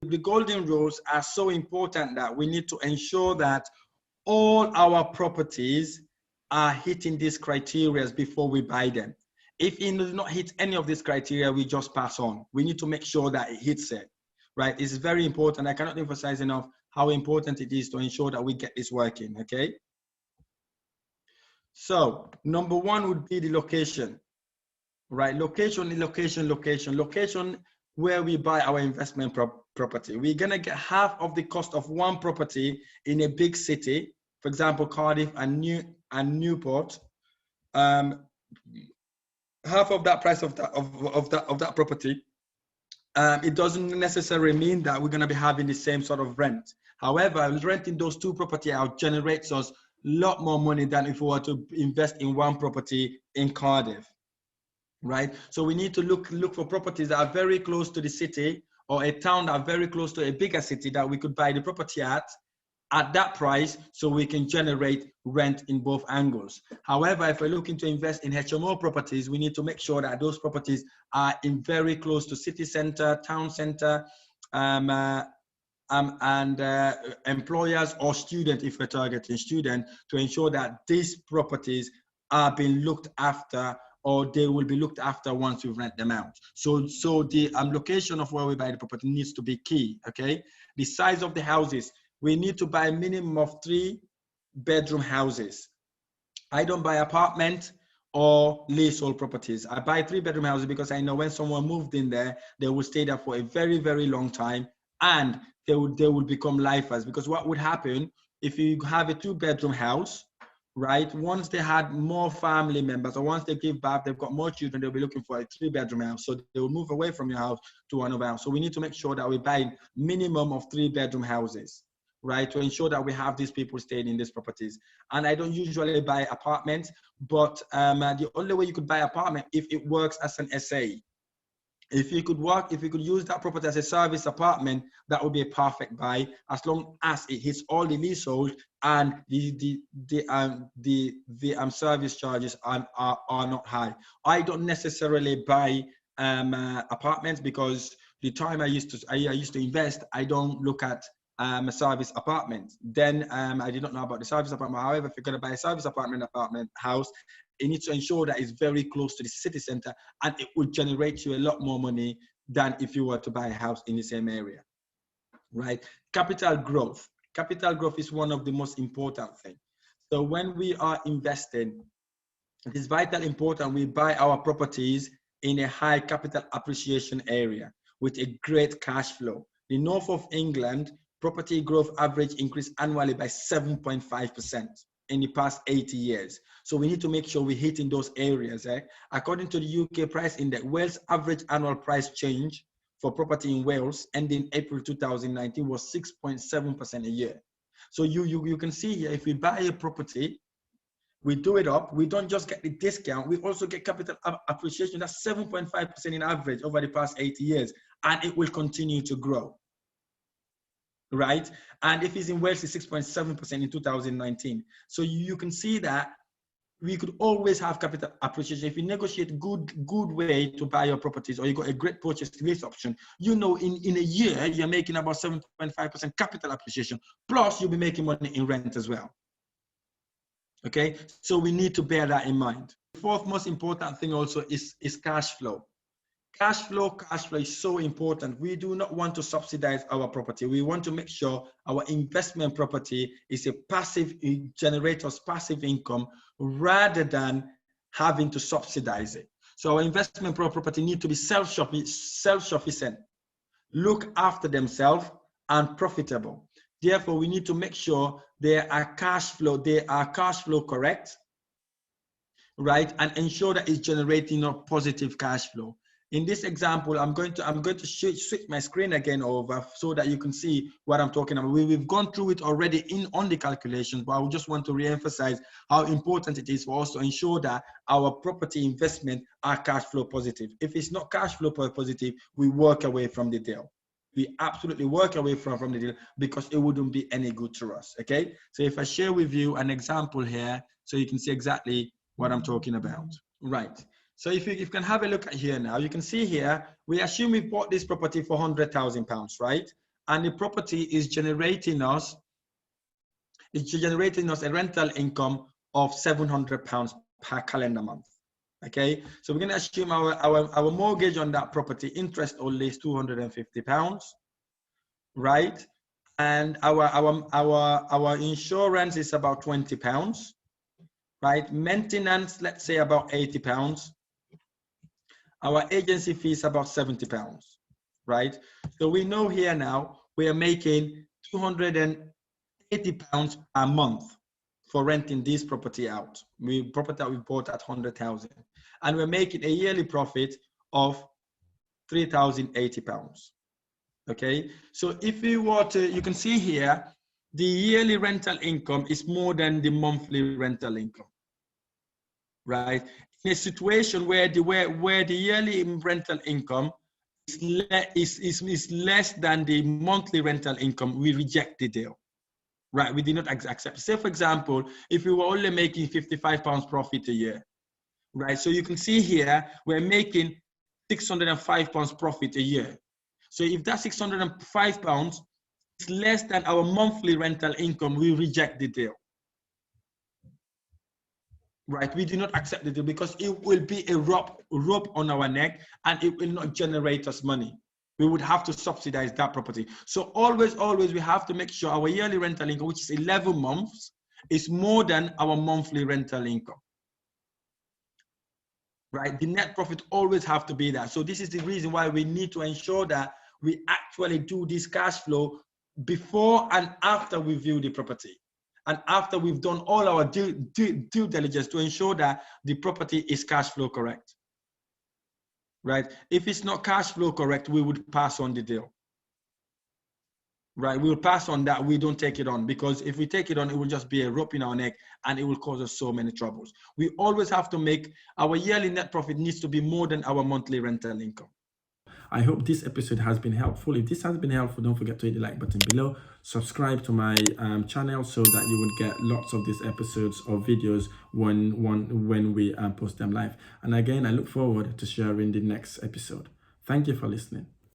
the golden rules are so important that we need to ensure that all our properties are hitting these criteria before we buy them. If it does not hit any of these criteria, we just pass on. We need to make sure that it hits it, right? It's very important. I cannot emphasize enough how important it is to ensure that we get this working, okay? So number one would be the location, right? Location where we buy our investment property. We're gonna get half of the cost of one property in a big city, for example, Cardiff and Newport. Half of that price of that property. It doesn't necessarily mean that we're gonna be having the same sort of rent. However, renting those two properties out generates us a lot more money than if we were to invest in one property in Cardiff. Right, so we need to look for properties that are very close to the city or a town that are very close to a bigger city that we could buy the property at that price, so we can generate rent in both angles. However, if we're looking to invest in HMO properties, we need to make sure that those properties are in very close to city center, town center, and employers or student, if we're targeting student, to ensure that these properties are being looked after, or they will be looked after once we rent them out. So the location of where we buy the property needs to be key, okay? The size of the houses, we need to buy a minimum of 3-bedroom houses. I don't buy apartment or leasehold properties. I buy 3-bedroom houses because I know when someone moved in there, they will stay there for a very, very long time, and they will become lifers. Because what would happen if you have a 2-bedroom house, right? Once they had more family members, or once they give birth, they've got more children, they'll be looking for a 3-bedroom house. So they will move away from your house to another house. So we need to make sure that we buy minimum of 3-bedroom houses, right? To ensure that we have these people staying in these properties. And I don't usually buy apartments, but the only way you could buy apartment if it works as an SA. If you could use that property as a service apartment, that would be a perfect buy, as long as it hits all the leasehold and the service charges are not high. I don't necessarily buy apartments because the time I used to invest, I don't look at a service apartment. Then I did not know about the service apartment. However, if you're going to buy a service apartment house, it needs to ensure that it's very close to the city center, and it will generate you a lot more money than if you were to buy a house in the same area, right? Capital growth. Capital growth is one of the most important things. So when we are investing, it is vital important we buy our properties in a high capital appreciation area with a great cash flow. The north of England, property growth average increased annually by 7.5%. in the past 80 years. So we need to make sure we're hitting those areas. According to the UK Price Index, Wales' average annual price change for property in Wales ending April 2019 was 6.7% a year. So you can see here, if we buy a property, we do it up, we don't just get the discount, we also get capital appreciation. That's 7.5% in average over the past 80 years, and it will continue to grow. Right? And if it's in Wales, it's 6.7% in 2019. So you can see that we could always have capital appreciation. If you negotiate good way to buy your properties, or you got a great purchase lease option, you know in a year, you're making about 7.5% capital appreciation, plus you'll be making money in rent as well. Okay, so we need to bear that in mind. The fourth most important thing also is cash flow. Cash flow is so important. We do not want to subsidize our property. We want to make sure our investment property is a passive, it generates us passive income rather than having to subsidize it. So our investment property need to be self-sufficient, look after themselves, and profitable. Therefore, we need to make sure they are cash flow correct, right? And ensure that it's generating a positive cash flow. In this example, I'm going to switch my screen again over so that you can see what I'm talking about. We've gone through it already on the calculations, but I just want to reemphasize how important it is for us to ensure that our property investment are cash flow positive. If it's not cash flow positive, we walk away from the deal. We absolutely walk away from the deal because it wouldn't be any good to us, okay? So if I share with you an example here, so you can see exactly what I'm talking about, right? So if you can have a look at here now, you can see here, we assume we bought this property for £100,000, right? and the property is generating us a rental income of £700 per calendar month. Okay, so we're going to assume our mortgage on that property, interest only, is £250, right? And our insurance is about £20, right? Maintenance, let's say about £80. Our agency fee is about £70, right? So we know here now we are making £280 a month for renting this property out. Property that we bought at 100,000, and we're making a yearly profit of £3,080. Okay, so if you were to, you can see here, the yearly rental income is more than the monthly rental income, right? In a situation where the yearly rental income is less than the monthly rental income, we reject the deal, right? We did not accept. Say, for example, if we were only making £55 profit a year, right? So you can see here, we're making £605 profit a year. So if that £605 is less than our monthly rental income, we reject the deal. Right, we do not accept the deal because it will be a rope on our neck, and it will not generate us money. We would have to subsidize that property. So always, we have to make sure our yearly rental income, which is 11 months, is more than our monthly rental income. Right, the net profit always have to be that. So this is the reason why we need to ensure that we actually do this cash flow before and after we view the property, and after we've done all our due diligence to ensure that the property is cash flow correct. Right, if it's not cash flow correct, we would pass on the deal. Right, we'll pass on that. We don't take it on, because if we take it on, it will just be a rope in our neck, and it will cause us so many troubles. We always have to make our yearly net profit needs to be more than our monthly rental income. I hope this episode has been helpful. If this has been helpful, don't forget to hit the like button below. Subscribe to my channel so that you would get lots of these episodes or videos when we post them live. And again, I look forward to sharing the next episode. Thank you for listening.